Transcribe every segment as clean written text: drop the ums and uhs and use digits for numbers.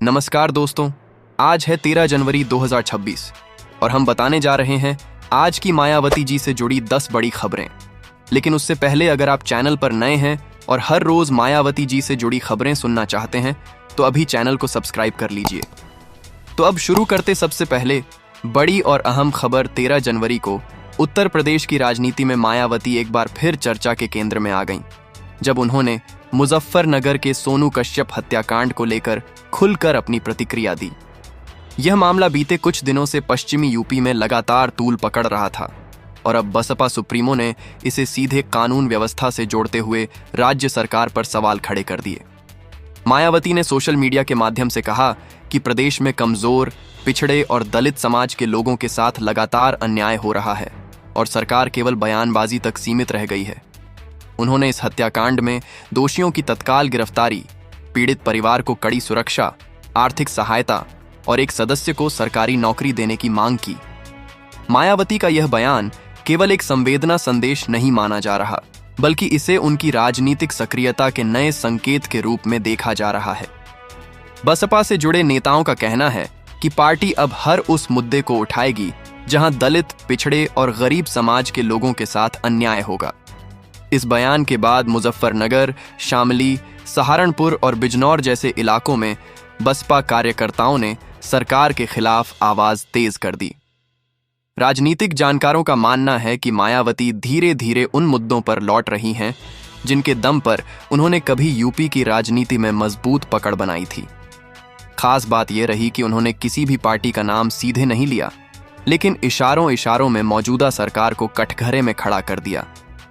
नमस्कार दोस्तों, आज है 13 जनवरी 2026 और हम बताने जा रहे हैं आज की मायावती जी से जुड़ी 10 बड़ी खबरें। लेकिन उससे पहले अगर आप चैनल पर नए हैं और हर रोज मायावती जी से जुड़ी खबरें सुनना चाहते हैं तो अभी चैनल को सब्सक्राइब कर लीजिए। तो अब शुरू करते सबसे पहले बड़ी और अहम खबर। 13 जनवरी को उत्तर प्रदेश की राजनीति में मायावती एक बार फिर चर्चा के केंद्र में आ गईं, जब उन्होंने मुजफ्फरनगर के सोनू कश्यप हत्याकांड को लेकर खुलकर अपनी प्रतिक्रिया दी। यह मामला बीते कुछ दिनों से पश्चिमी यूपी में लगातार तूल पकड़ रहा था और अब बसपा सुप्रीमो ने इसे सीधे कानून व्यवस्था से जोड़ते हुए राज्य सरकार पर सवाल खड़े कर दिए। मायावती ने सोशल मीडिया के माध्यम से कहा कि प्रदेश में कमजोर, पिछड़े और दलित समाज के लोगों के साथ लगातार अन्याय हो रहा है और सरकार केवल बयानबाजी तक सीमित रह गई है। उन्होंने इस हत्याकांड में दोषियों की तत्काल गिरफ्तारी, पीड़ित परिवार को कड़ी सुरक्षा, आर्थिक सहायता और एक सदस्य को सरकारी नौकरी देने की मांग की। मायावती का यह बयान केवल एक संवेदना संदेश नहीं माना जा रहा, बल्कि इसे उनकी राजनीतिक सक्रियता के नए संकेत के रूप में देखा जा रहा है। बसपा से जुड़े नेताओं का कहना है कि पार्टी अब हर उस मुद्दे को उठाएगी जहां दलित, पिछड़े और गरीब समाज के लोगों के साथ अन्याय होगा। इस बयान के बाद मुजफ्फरनगर, शामली, सहारनपुर और बिजनौर जैसे इलाकों में बसपा कार्यकर्ताओं ने सरकार के खिलाफ आवाज तेज कर दी। राजनीतिक जानकारों का मानना है कि मायावती धीरे धीरे उन मुद्दों पर लौट रही हैं जिनके दम पर उन्होंने कभी यूपी की राजनीति में मजबूत पकड़ बनाई थी। खास बात यह रही कि उन्होंने किसी भी पार्टी का नाम सीधे नहीं लिया, लेकिन इशारों इशारों में मौजूदा सरकार को कटघरे में खड़ा कर दिया,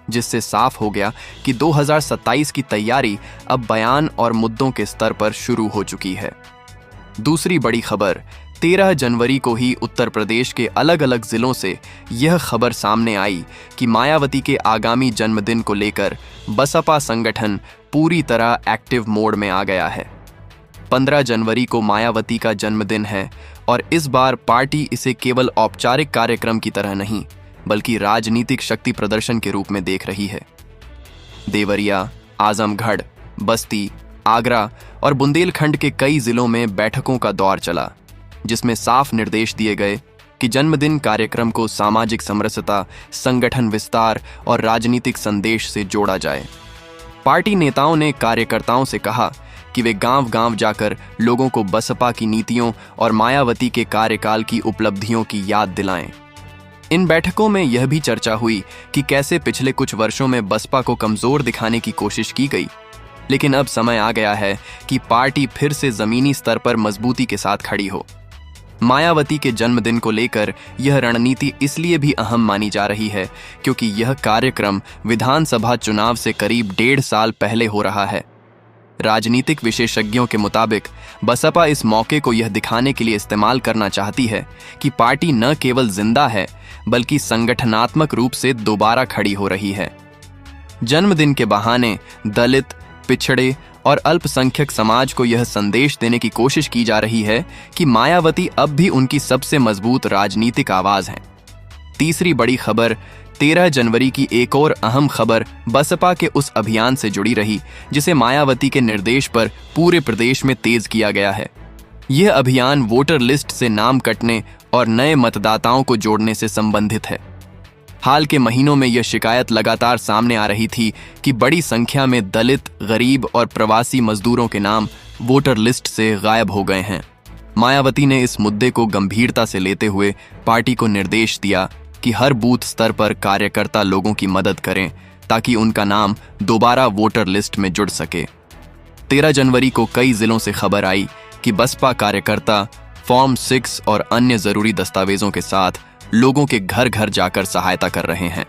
जिससे साफ हो गया कि 2027 की तैयारी अब बयान और मुद्दों के स्तर पर शुरू हो चुकी है। दूसरी बड़ी खबर, 13 जनवरी को ही उत्तर प्रदेश के अलग अलग जिलों से यह खबर सामने आई कि मायावती के आगामी जन्मदिन को लेकर बसपा संगठन पूरी तरह एक्टिव मोड में आ गया है। 15 जनवरी को मायावती का जन्मदिन है और इस बार पार्टी इसे केवल औपचारिक कार्यक्रम की तरह नहीं बल्कि राजनीतिक शक्ति प्रदर्शन के रूप में देख रही है। देवरिया, आजमगढ़, बस्ती, आगरा और बुंदेलखंड के कई जिलों में बैठकों का दौर चला, जिसमें साफ निर्देश दिए गए कि जन्मदिन कार्यक्रम को सामाजिक समरसता, संगठन विस्तार और राजनीतिक संदेश से जोड़ा जाए। पार्टी नेताओं ने कार्यकर्ताओं से कहा कि वे गांव-गांव जाकर लोगों को बसपा की नीतियों और मायावती के कार्यकाल की उपलब्धियों की याद दिलाएं। इन बैठकों में यह भी चर्चा हुई कि कैसे पिछले कुछ वर्षों में बसपा को कमजोर दिखाने की कोशिश की गई, लेकिन अब समय आ गया है कि पार्टी फिर से जमीनी स्तर पर मजबूती के साथ खड़ी हो। मायावती के जन्मदिन को लेकर यह रणनीति इसलिए भी अहम मानी जा रही है क्योंकि यह कार्यक्रम विधानसभा चुनाव से करीब 1.5 साल पहले हो रहा है। राजनीतिक विशेषज्ञों के मुताबिक बसपा इस मौके को यह दिखाने के लिए इस्तेमाल करना चाहती है कि पार्टी न केवल जिंदा है बल्कि संगठनात्मक रूप से दोबारा खड़ी हो रही है। जन्मदिन के बहाने दलित, पिछड़े और अल्पसंख्यक समाज को यह संदेश देने की कोशिश की जा रही है कि मायावती अब भी उनकी सबसे मजबूत राजनीतिक आवाज है। तीसरी बड़ी खबर, 13 जनवरी की एक और अहम खबर बसपा के उस अभियान से जुड़ी रही जिसे मायावती के निर्देश पर पूरे प्रदेश में तेज किया गया है। यह अभियान वोटर लिस्ट से नाम कटने और नए मतदाताओं को जोड़ने से संबंधित है। हाल के महीनों में यह शिकायत लगातार सामने आ रही थी कि बड़ी संख्या में दलित, गरीब और प्रवासी मजदूरों के नाम वोटर लिस्ट से गायब हो गए हैं। मायावती ने इस मुद्दे को गंभीरता से लेते हुए पार्टी को निर्देश दिया कि हर बूथ स्तर पर कार्यकर्ता लोगों की मदद करें ताकि उनका नाम दोबारा वोटर लिस्ट में जुड़ सके। 13 जनवरी को कई जिलों से खबर आई कि बसपा कार्यकर्ता फॉर्म 6 और अन्य जरूरी दस्तावेजों के साथ लोगों के घर घर जाकर सहायता कर रहे हैं।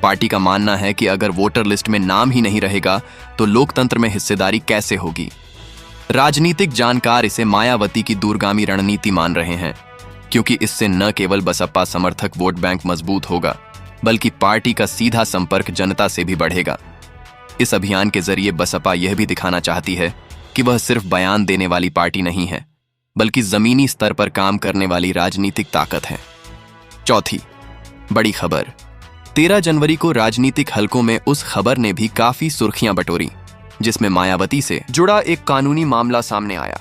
पार्टी का मानना है कि अगर वोटर लिस्ट में नाम ही नहीं रहेगा तो लोकतंत्र में हिस्सेदारी कैसे होगी। राजनीतिक जानकार इसे मायावती की दूरगामी रणनीति मान रहे हैं क्योंकि इससे न केवल बसपा समर्थक वोट बैंक मजबूत होगा बल्कि पार्टी का सीधा संपर्क जनता से भी बढ़ेगा। इस अभियान के जरिए बसपा यह भी दिखाना चाहती है कि वह सिर्फ बयान देने वाली पार्टी नहीं है बल्कि जमीनी स्तर पर काम करने वाली राजनीतिक ताकत है। चौथी बड़ी खबर, 13 जनवरी को राजनीतिक हलकों में उस खबर ने भी काफी सुर्खियां बटोरी जिसमें मायावती से जुड़ा एक कानूनी मामला सामने आया।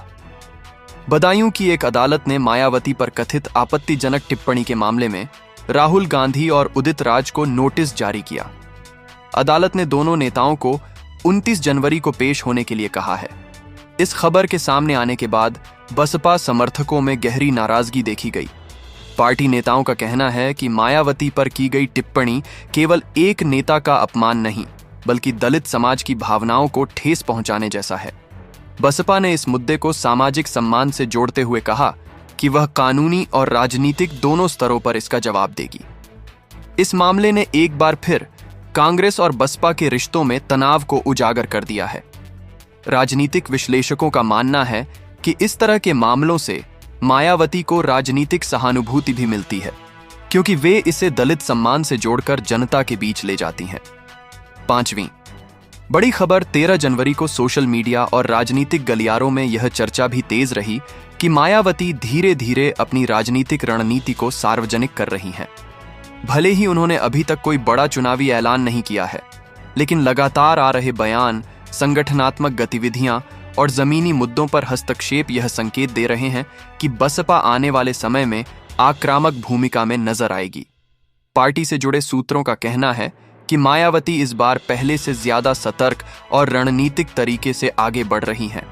बदायूं की एक अदालत ने मायावती पर कथित आपत्तिजनक टिप्पणी के मामले में राहुल गांधी और उदित राज को नोटिस जारी किया। अदालत ने दोनों नेताओं को 29 जनवरी को पेश होने के लिए कहा है। इस खबर के सामने आने के बाद बसपा समर्थकों में गहरी नाराजगी देखी गई। पार्टी नेताओं का कहना है कि मायावती पर की गई टिप्पणी केवल एक नेता का अपमान नहीं, बल्कि दलित समाज की भावनाओं को ठेस पहुंचाने जैसा है। बसपा ने इस मुद्दे को सामाजिक सम्मान से जोड़ते हुए कहा कि वह कानूनी और राजनीतिक दोनों स्तरों पर इसका जवाब देगी। इस मामले ने एक बार फिर कांग्रेस और बसपा के रिश्तों में तनाव को उजागर कर दिया है। राजनीतिक विश्लेषकों का मानना है कि इस तरह के मामलों से मायावती को राजनीतिक सहानुभूति भी मिलती है, क्योंकि वे इसे दलित सम्मान से जोड़कर जनता के बीच ले जाती हैं। 5वीं बड़ी खबर 13 जनवरी को सोशल मीडिया और राजनीतिक गलियारों में यह चर्चा भी तेज रही कि मायावती धीरे धीरे अपनी राजनीतिक रणनीति को सार्वजनिक कर रही हैं। भले ही उन्होंने अभी तक कोई बड़ा चुनावी ऐलान नहीं किया है, लेकिन लगातार आ रहे बयान, संगठनात्मक गतिविधियां और जमीनी मुद्दों पर हस्तक्षेप यह संकेत दे रहे हैं कि बसपा आने वाले समय में आक्रामक भूमिका में नजर आएगी। पार्टी से जुड़े सूत्रों का कहना है कि मायावती इस बार पहले से ज्यादा सतर्क और रणनीतिक तरीके से आगे बढ़ रही हैं।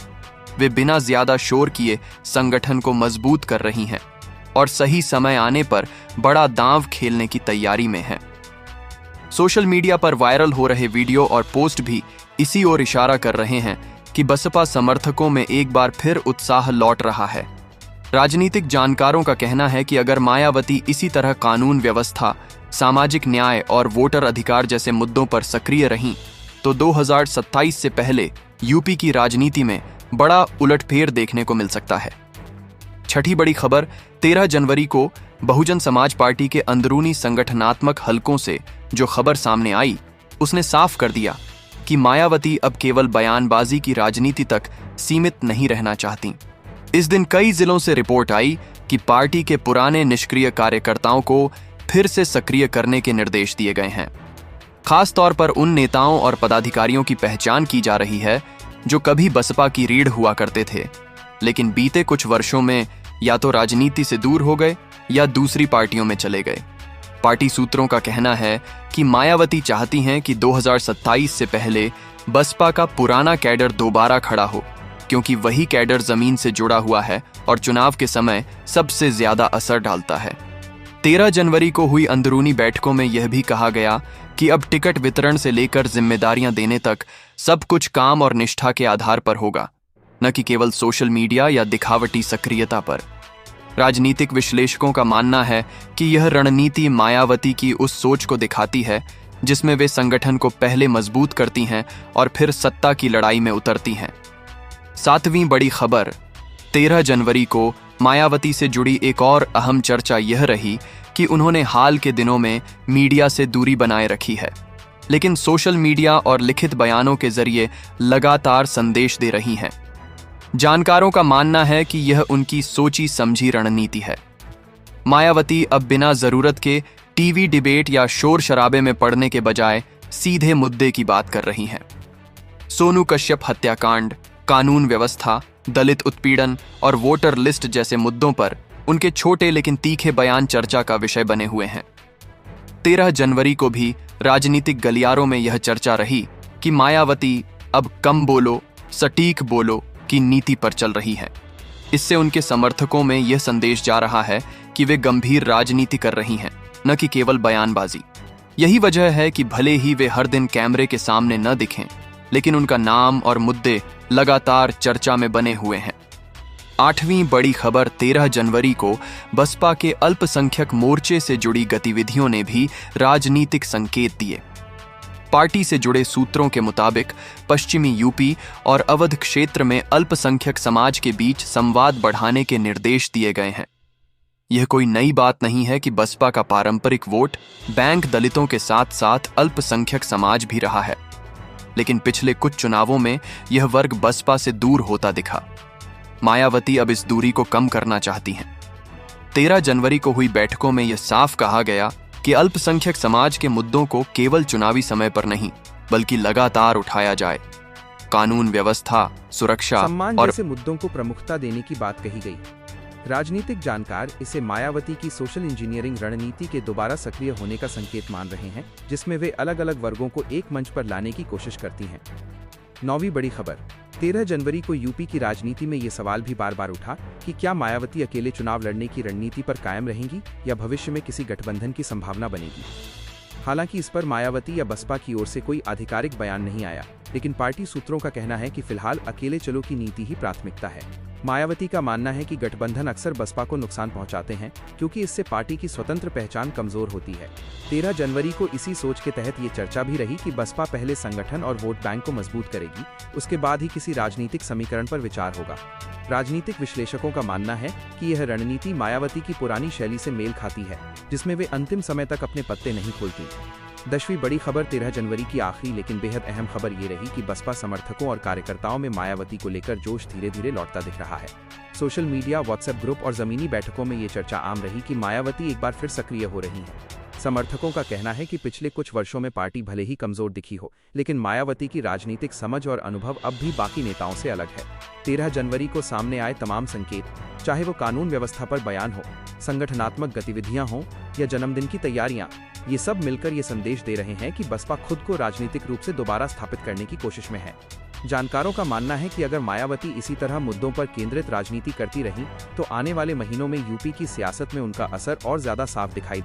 वे बिना ज्यादा शोर किए संगठन को मजबूत कर रही हैं और सही समय आने पर बड़ा दांव खेलने की तैयारी में हैं। सोशल मीडिया पर वायरल हो रहे वीडियो और पोस्ट भी इसी ओर इशारा कर रहे हैं कि बसपा समर्थकों में एक बार फिर उत्साह लौट रहा है। राजनीतिक जानकारों का कहना है कि अगर मायावती इसी तरह कानून व्यवस्था, सामाजिक न्याय और वोटर अधिकार जैसे मुद्दों पर सक्रिय रहीं, तो 2027 से पहले यूपी की राजनीति में बड़ा उलटफेर देखने को मिल सकता है। 6ठी बड़ी खबर 13 जनवरी को बहुजन समाज पार्टी के अंदरूनी संगठनात्मक हलकों से जो खबर सामने आई, उसने साफ कर दिया कि मायावती अब केवल बयानबाजी की राजनीति तक सीमित नहीं रहना चाहती। इस दिन कई जिलों से रिपोर्ट आई कि पार्टी के पुराने निष्क्रिय कार्यकर्ताओं को फिर से सक्रिय करने के निर्देश दिए गए हैं। खास तौर पर उन नेताओं और पदाधिकारियों की पहचान की जा रही है जो कभी बसपा की रीढ़ हुआ करते थे, लेकिन बीते कुछ वर्षों में या तो राजनीति से दूर हो गए या दूसरी पार्टियों में चले गए। पार्टी सूत्रों का कहना है कि मायावती चाहती हैं कि 2027 से पहले बसपा का पुराना कैडर दोबारा खड़ा हो, क्योंकि वही कैडर जमीन से जुड़ा हुआ है और चुनाव के समय सबसे ज्यादा असर डालता है। 13 जनवरी को हुई अंदरूनी बैठकों में यह भी कहा गया कि अब टिकट वितरण से लेकर जिम्मेदारियां देने तक सब कुछ काम और निष्ठा के आधार पर होगा, न कि केवल सोशल मीडिया या दिखावटी सक्रियता पर। राजनीतिक विश्लेषकों का मानना है कि यह रणनीति मायावती की उस सोच को दिखाती है जिसमें वे संगठन को पहले मजबूत करती हैं और फिर सत्ता की लड़ाई में उतरती हैं। 7वीं बड़ी खबर 13 जनवरी को मायावती से जुड़ी एक और अहम चर्चा यह रही कि उन्होंने हाल के दिनों में मीडिया से दूरी बनाए रखी है, लेकिन सोशल मीडिया और लिखित बयानों के जरिए लगातार संदेश दे रही हैं। जानकारों का मानना है कि यह उनकी सोची समझी रणनीति है। मायावती अब बिना जरूरत के टीवी डिबेट या शोर शराबे में पड़ने के बजाय सीधे मुद्दे की बात कर रही हैं। सोनू कश्यप हत्याकांड, कानून व्यवस्था, दलित उत्पीड़न और वोटर लिस्ट जैसे मुद्दों पर उनके छोटे लेकिन तीखे बयान चर्चा का विषय बने हुए हैं। 13 जनवरी को भी राजनीतिक गलियारों में यह चर्चा रही कि मायावती अब कम बोलो, सटीक बोलो की नीति पर चल रही है। इससे उनके समर्थकों में यह संदेश जा रहा है कि वे गंभीर राजनीति कर रही हैं, न कि केवल बयानबाजी। यही वजह है कि भले ही वे हर दिन कैमरे के सामने न दिखें, लेकिन उनका नाम और मुद्दे लगातार चर्चा में बने हुए हैं। 8वीं बड़ी खबर 13 जनवरी को बसपा के अल्पसंख्यक मोर्चे से जुड़ी गतिविधियों ने भी राजनीतिक संकेत दिए। पार्टी से जुड़े सूत्रों के मुताबिक पश्चिमी यूपी और अवध क्षेत्र में अल्पसंख्यक समाज के बीच संवाद बढ़ाने के निर्देश दिए गए हैं। यह कोई नई बात नहीं है कि बसपा का पारंपरिक वोट बैंक दलितों के साथ साथ अल्पसंख्यक समाज भी रहा है, लेकिन पिछले कुछ चुनावों में यह वर्ग बसपा से दूर होता दिखा। मायावती अब इस दूरी को कम करना चाहती हैं। 13 जनवरी को हुई बैठकों में यह साफ कहा गया कि अल्पसंख्यक समाज के मुद्दों को केवल चुनावी समय पर नहीं, बल्कि लगातार उठाया जाए। कानून व्यवस्था, सुरक्षा सम्मान और जैसे मुद्दों को प्रमुखता देने की बात कही गई। राजनीतिक जानकार इसे मायावती की सोशल इंजीनियरिंग रणनीति के दोबारा सक्रिय होने का संकेत मान रहे हैं, जिसमें वे अलग अलग वर्गों को एक मंच पर लाने की कोशिश करती हैं। 9वीं बड़ी खबर। 13 जनवरी को यूपी की राजनीति में ये सवाल भी बार बार उठा कि क्या मायावती अकेले चुनाव लड़ने की रणनीति पर कायम रहेंगी या भविष्य में किसी गठबंधन की संभावना बनेगी। हालांकि इस पर मायावती या बसपा की ओर से कोई आधिकारिक बयान नहीं आया, लेकिन पार्टी सूत्रों का कहना है कि फिलहाल अकेले चलो की नीति ही प्राथमिकता है। मायावती का मानना है कि गठबंधन अक्सर बसपा को नुकसान पहुंचाते हैं, क्योंकि इससे पार्टी की स्वतंत्र पहचान कमजोर होती है। 13 जनवरी को इसी सोच के तहत ये चर्चा भी रही कि बसपा पहले संगठन और वोट बैंक को मजबूत करेगी, उसके बाद ही किसी राजनीतिक समीकरण पर विचार होगा। राजनीतिक विश्लेषकों का मानना है कि यह रणनीति मायावती की पुरानी शैली से मेल खाती है, जिसमें वे अंतिम समय तक अपने पत्ते नहीं खोलती। 10वीं बड़ी खबर। 13 जनवरी की आखिरी लेकिन बेहद अहम खबर ये रही कि बसपा समर्थकों और कार्यकर्ताओं में मायावती को लेकर जोश धीरे धीरे लौटता दिख रहा है। सोशल मीडिया, व्हाट्सएप ग्रुप और जमीनी बैठकों में ये चर्चा आम रही कि मायावती एक बार फिर सक्रिय हो रही हैं। समर्थकों का कहना है कि पिछले कुछ वर्षों में पार्टी भले ही कमजोर दिखी हो, लेकिन मायावती की राजनीतिक समझ और अनुभव अब भी बाकी नेताओं से अलग है। 13 जनवरी को सामने आए तमाम संकेत, चाहे वो कानून व्यवस्था पर बयान हो, संगठनात्मक गतिविधियां हों या जन्मदिन की तैयारियां, ये सब मिलकर ये संदेश दे रहे हैं कि बसपा खुद को राजनीतिक रूप से दोबारा स्थापित करने की कोशिश में है। जानकारों का मानना है कि अगर मायावती इसी तरह मुद्दों पर केंद्रित राजनीति करती रही, तो आने वाले महीनों में यूपी की सियासत में उनका असर और ज्यादा साफ दिखाई